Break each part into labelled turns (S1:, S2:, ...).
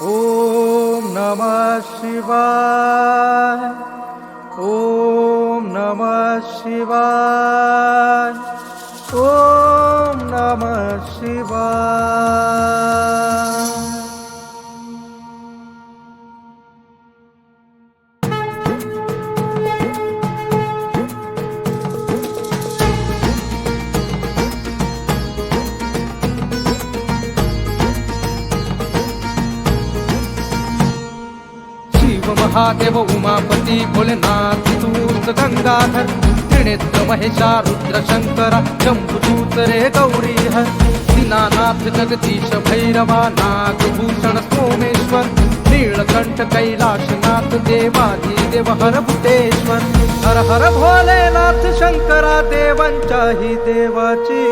S1: ओम नमः शिवाय। ओम नमः शिवाय। ओम नमः शिवाय। महादेव उमापती भोलेनाथ तूच गंगाधर त्रिनेत्र महेशा रुद्र शंकरा शंभुदूत रे गौरीहर दीनानाथ जगदीश भैरवा नागभूषण सोमेश्वर नीलकंठ कैलाशनाथ देवाधिदेव हर भूतेश्वर हर हर भोलेनाथ शंकरा देवांच्याही देवाची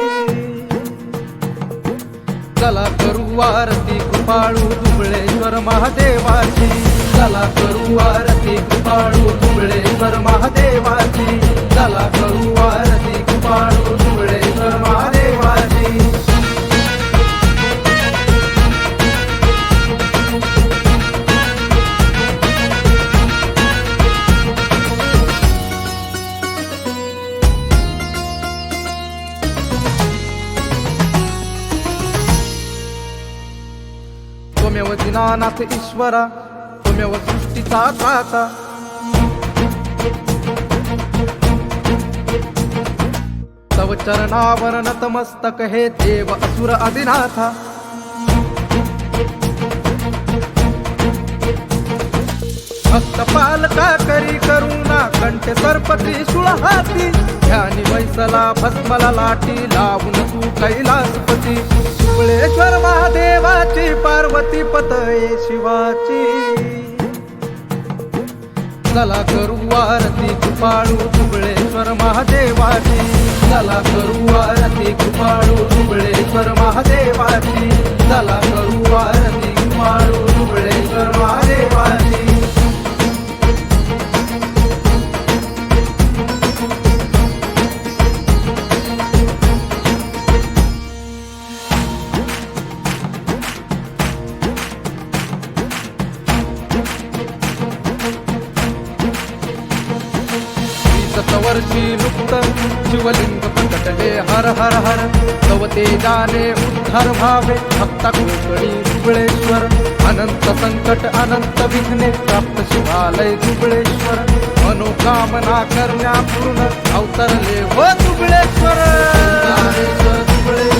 S1: चला करू आरती कृपाळू दुबळेश्वर महादेवाची चला करू आरती कृपाळू दुबळेश्वर महादेवाची चला करू आरती कृपाळू दुबळेश्वर महादेवाची त्वमेव दीनानाथ ईश्वरा त्वमेव सृष्टीचा त्राता तव चरणावर नतमस्तक हे देव असुर आदिनाथा भक्त पालका करी करुणा कंठे सर्पती हाती ध्यानी वैसला भस्मला लाटी लावून तू कैलासपती दुबळेश्वर महादेवाची पार्वती पतये शिवाची चला करू आरती कृपाळू दुबळेश्वर महादेवाची चला करू आरती कृपाळू दुबळेश्वर महादेवाची चला करू आरती कृपाळू दुबळेश्वर महादेवाची वर्षी लुप्त शिवलिंग प्रकटले हर हर हर तव तेजाने उद्धार व्हावे भक्ता कोकणी दुबळेश्वर अनंत संकट अनंत विघ्ने प्राप्त शिवालय दुबळेश्वर मनोकामना करण्या पूर्ण अवतरले हो दुबळेश्वर दुबळेश्वर